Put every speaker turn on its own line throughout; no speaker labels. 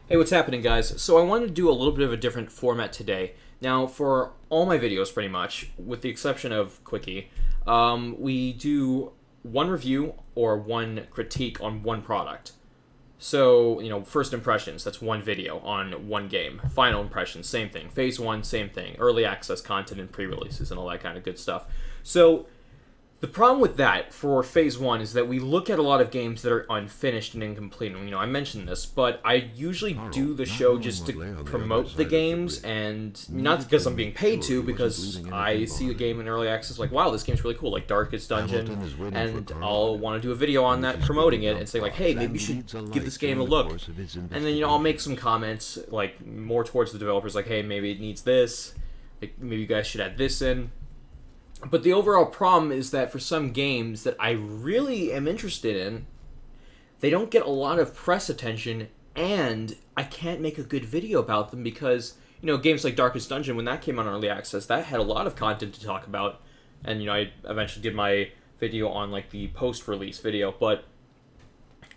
Hey, what's happening, guys? So I wanted to do a little bit of a different format today. Now, for all my videos, pretty much, with the exception of Quickie, we do one review or one critique on one product. So, first impressions, that's one video on one game. Final impressions, same thing. Phase 1, same thing. Early access content and pre-releases and all that kind of good stuff. So, the problem with that for Phase 1 is that we look at a lot of games that are unfinished and incomplete. I mentioned this, but I usually do the show just to promote the games, and not because I'm being paid to, because I see a game in early access like, wow, this game's really cool, like Darkest Dungeon, and I'll want to do a video on that promoting it and say like, hey, maybe you should give this game a look. And then, I'll make some comments, like, more towards the developers, like, hey, maybe it needs this, like, maybe you guys should add this in. But the overall problem is that for some games that I really am interested in, they don't get a lot of press attention, and I can't make a good video about them because, games like Darkest Dungeon, when that came on Early Access, that had a lot of content to talk about, and, I eventually did my video on, like, the post-release video, but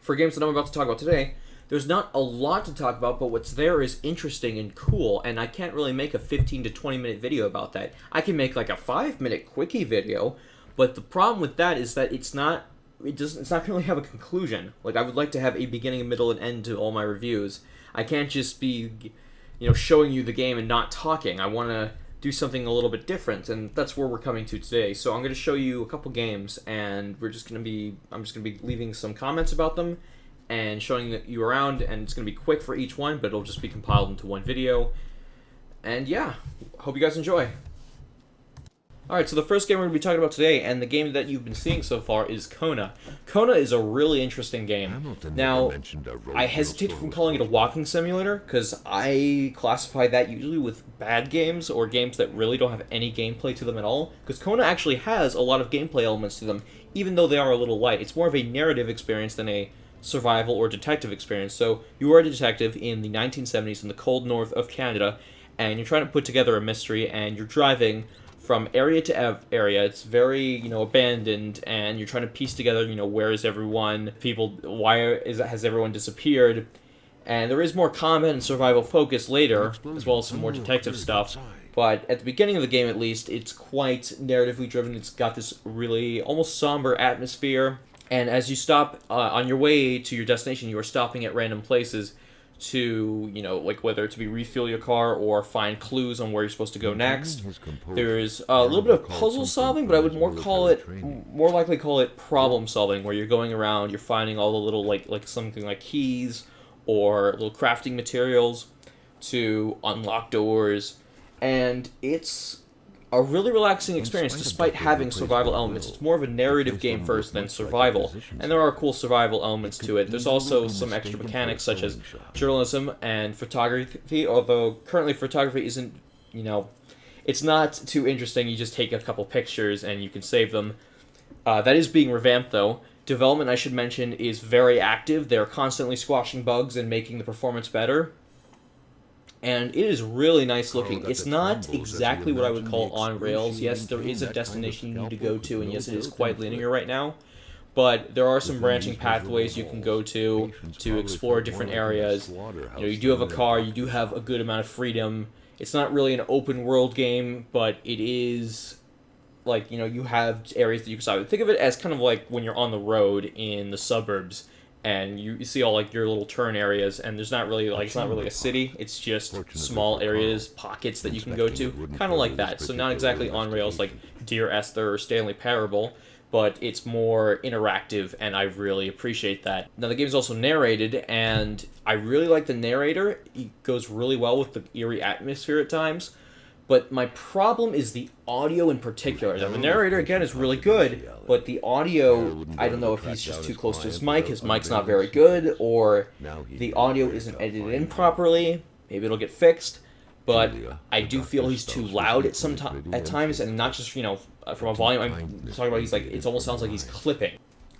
for games that I'm about to talk about today, there's not a lot to talk about, but what's there is interesting and cool, and I can't really make a 15 to 20 minute video about that. I can make like a 5-minute quickie video, but the problem with that is that it's not going to really have a conclusion. Like, I would like to have a beginning, a middle, and end to all my reviews. I can't just be, showing you the game and not talking. I want to do something a little bit different, and that's where we're coming to today. So I'm going to show you a couple games, and I'm just going to be leaving some comments about them and showing you around, and it's going to be quick for each one, but it'll just be compiled into one video. And yeah, hope you guys enjoy. Alright, so the first game we're going to be talking about today, and the game that you've been seeing so far, is Kona. Kona is a really interesting game. Now, I hesitate from calling it a walking simulator, because I classify that usually with bad games, or games that really don't have any gameplay to them at all, because Kona actually has a lot of gameplay elements to them, even though they are a little light. It's more of a narrative experience than a survival or detective experience. So you are a detective in the 1970s in the cold north of Canada, and you're trying to put together a mystery, and you're driving from area to area. It's very, abandoned, and you're trying to piece together, where is everyone, has everyone disappeared, and there is more combat and survival focus later, as well as some more detective stuff. But at the beginning of the game, at least, it's quite narratively driven. It's got this really almost somber atmosphere. And as you stop on your way to your destination, you are stopping at random places to, like whether to be refuel your car or find clues on where you're supposed to go next. There's a little bit of puzzle solving, but I would more likely call it problem solving, where you're going around, you're finding all the little like something like keys or little crafting materials to unlock doors, and it's a really relaxing experience despite having survival elements. It's more of a narrative game first than survival, and there are cool survival elements to it. There's also some extra mechanics such as journalism and photography, although currently photography isn't, it's not too interesting. You just take a couple pictures and you can save them. That is being revamped though. Development, I should mention, is very active. They're constantly squashing bugs and making the performance better. And it is really nice looking. It's not exactly what I would call on rails. Yes, there is a destination you need to go to, and yes, it is quite linear right now. But there are some branching pathways you can go to explore different areas. You do have a car, you do have a good amount of freedom. It's not really an open world game, but it is like, you have areas that you can stop. Think of it as kind of like when you're on the road in the suburbs, and you see all like your little turn areas, and there's not really it's not really a city, it's just small areas, pockets that you can go to, kind of like that. So not exactly on rails like Dear Esther or Stanley Parable, but it's more interactive, and I really appreciate that. Now the game is also narrated, and I really like the narrator. He goes really well with the eerie atmosphere at times. But my problem is the audio in particular. Now, the narrator, again, is really good, but the audio, I don't know if he's just too close to his mic's not very good, or the audio isn't edited in properly. Maybe it'll get fixed, but I do feel he's too loud at times, and not just, from a volume. I'm talking about, it almost sounds like he's clipping.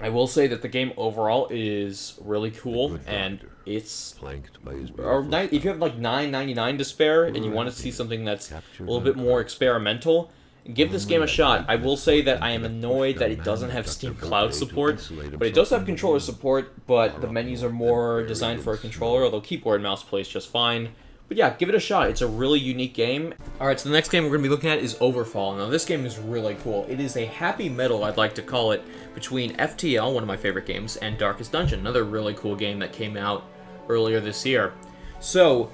I will say that the game overall is really cool, and it's if you have like $9.99 to spare and you want to see something that's a little bit more experimental, give this game a shot. I will say that I am annoyed that it doesn't have Steam Cloud support, but it does have controller support, but the menus are more designed for a controller, although keyboard and mouse plays just fine. But yeah, give it a shot. It's a really unique game. Alright, so the next game we're going to be looking at is Overfall. Now, this game is really cool. It is a happy middle, I'd like to call it, between FTL, one of my favorite games, and Darkest Dungeon, another really cool game that came out earlier this year. So,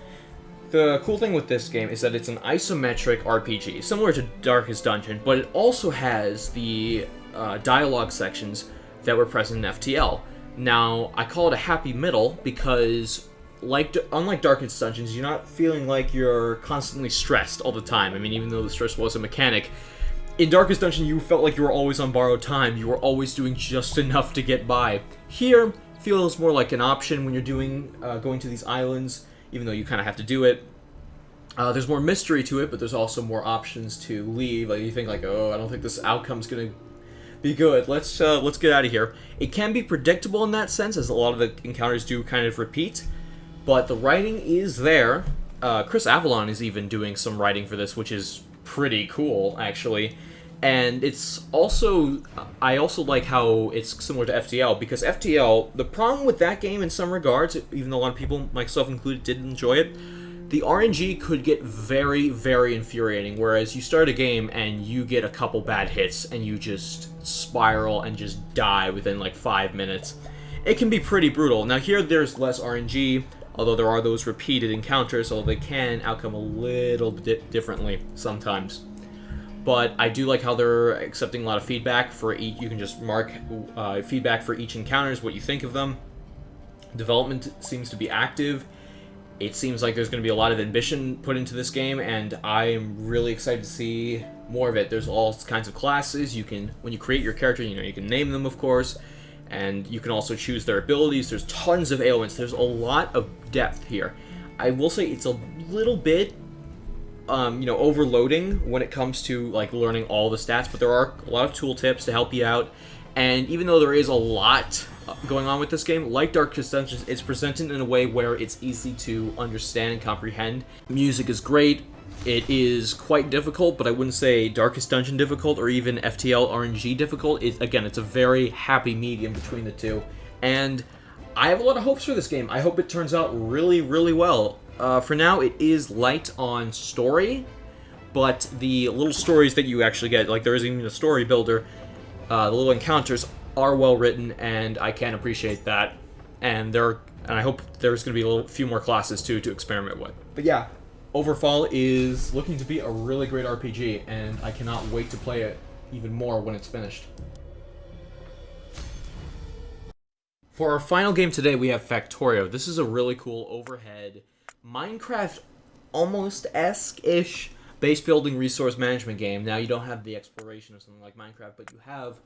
the cool thing with this game is that it's an isometric RPG, similar to Darkest Dungeon, but it also has the dialogue sections that were present in FTL. Now, I call it a happy middle because unlike Darkest Dungeons, you're not feeling like you're constantly stressed all the time. I mean, even though the stress was a mechanic, in Darkest Dungeon you felt like you were always on borrowed time. You were always doing just enough to get by. Here, feels more like an option when you're going to these islands, even though you kind of have to do it. There's more mystery to it, but there's also more options to leave. Like, you think like, oh, I don't think this outcome's gonna be good. Let's get out of here. It can be predictable in that sense, as a lot of the encounters do kind of repeat. But the writing is there. Chris Avellone is even doing some writing for this, which is pretty cool, actually. And it's also, I also like how it's similar to FTL, because FTL, the problem with that game in some regards, even though a lot of people, myself included, did enjoy it, the RNG could get very, very infuriating, whereas you start a game and you get a couple bad hits and you just spiral and just die within like 5 minutes. It can be pretty brutal. Now here there's less RNG, although there are those repeated encounters, so they can outcome a little bit differently sometimes. But I do like how they're accepting a lot of feedback for each. You can just mark feedback for each encounters, what you think of them. Development seems to be active. It seems like there's going to be a lot of ambition put into this game, and I am really excited to see more of it. There's all kinds of classes. You can, when you create your character, you can name them, of course. And you can also choose their abilities. There's tons of ailments. There's a lot of depth here. I will say it's a little bit, overloading when it comes to like learning all the stats, but there are a lot of tooltips to help you out. And even though there is a lot going on with this game, like Darkest Dungeon, it's presented in a way where it's easy to understand and comprehend. Music is great. It is quite difficult, but I wouldn't say Darkest Dungeon difficult or even FTL RNG difficult. Again, it's a very happy medium between the two. And I have a lot of hopes for this game. I hope it turns out really, really well. For now, it is light on story, but the little stories that you actually get, like there isn't even a story builder, the little encounters are well written, and I can appreciate that. And I hope there's going to be a few more classes too to experiment with. But yeah, Overfall is looking to be a really great RPG, and I cannot wait to play it even more when it's finished. For our final game today, we have Factorio. This is a really cool overhead Minecraft almost-esque-ish base building resource management game. Now, you don't have the exploration of something like Minecraft, but you have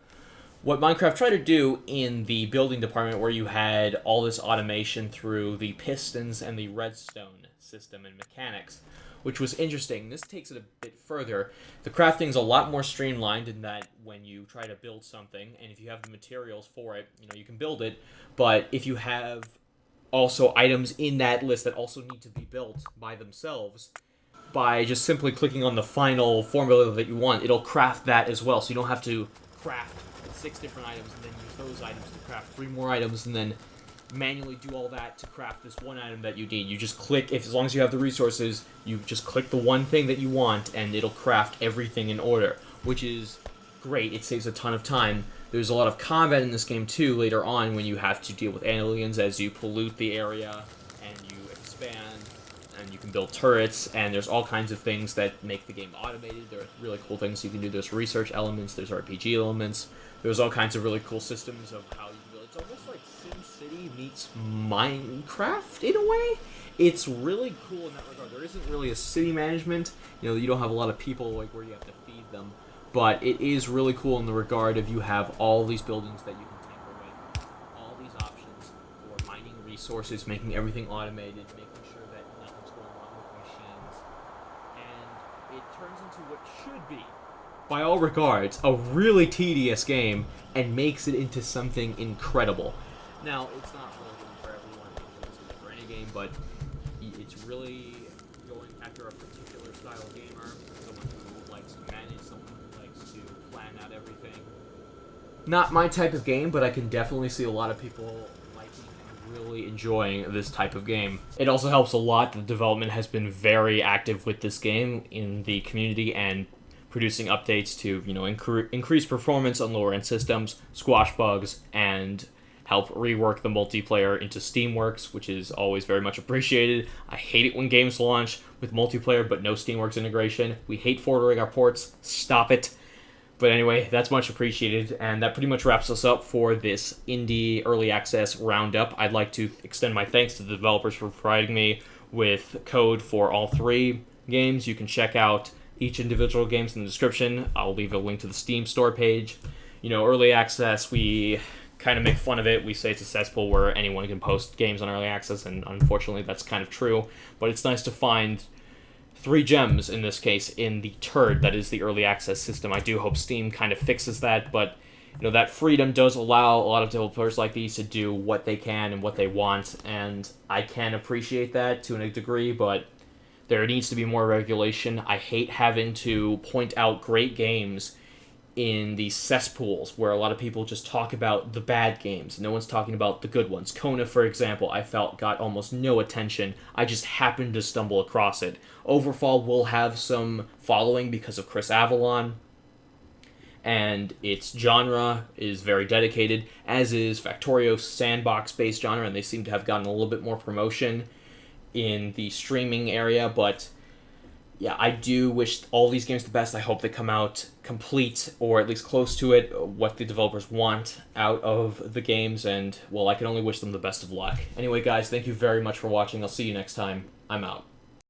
what Minecraft tried to do in the building department, where you had all this automation through the pistons and the redstone system and mechanics, which was interesting. This takes it a bit further. The crafting's a lot more streamlined in that when you try to build something, and if you have the materials for it, you can build it, but if you have also items in that list that also need to be built by themselves, by just simply clicking on the final formula that you want, it'll craft that as well, so you don't have to craft 6 different items and then use those items to craft 3 more items and then manually do all that to craft this one item that you need. You just click, as long as you have the resources, you just click the one thing that you want and it'll craft everything in order, which is great. It saves a ton of time. There's a lot of combat in this game too later on when you have to deal with aliens as you pollute the area and you expand and you can build turrets, and there's all kinds of things that make the game automated. There are really cool things you can do. There's research elements, there's RPG elements, there's all kinds of really cool systems of how you build. It's almost like SimCity meets Minecraft in a way. It's really cool in that regard. There isn't really a city management. You don't have a lot of people like where you have to feed them. But it is really cool in the regard of you have all these buildings that you can tinker with, all these options for mining resources, making everything automated, making sure that nothing's going wrong with machines. And it turns into what should be, by all regards, a really tedious game and makes it into something incredible. Now, it's not really good for everyone, it's good for any game, but it's really going after a particular style gamer, someone who likes to manage, someone who likes to plan out everything. Not my type of game, but I can definitely see a lot of people liking and really enjoying this type of game. It also helps a lot that the development has been very active with this game in the community and producing updates to, increase performance on lower end systems, squash bugs, and help rework the multiplayer into Steamworks, which is always very much appreciated. I hate it when games launch with multiplayer but no Steamworks integration. We hate forwarding our ports. Stop it. But anyway, that's much appreciated, and that pretty much wraps us up for this indie early access roundup. I'd like to extend my thanks to the developers for providing me with code for all 3 games. You can check out each individual games in the description. I'll leave a link to the Steam store page. Early access, we kind of make fun of it. We say it's a cesspool where anyone can post games on early access, and unfortunately that's kind of true. But it's nice to find 3 gems, in this case, in the turd that is the early access system. I do hope Steam kind of fixes that, but that freedom does allow a lot of developers like these to do what they can and what they want, and I can appreciate that to a degree, but there needs to be more regulation. I hate having to point out great games in these cesspools where a lot of people just talk about the bad games. No one's talking about the good ones. Kona, for example, I felt got almost no attention. I just happened to stumble across it. Overfall will have some following because of Chris Avalon, and its genre is very dedicated, as is Factorio's sandbox-based genre, and they seem to have gotten a little bit more promotion in the streaming area, but yeah, I do wish all these games the best. I hope they come out complete, or at least close to it, what the developers want out of the games, and, well, I can only wish them the best of luck. Anyway, guys, thank you very much for watching. I'll see you next time. I'm out.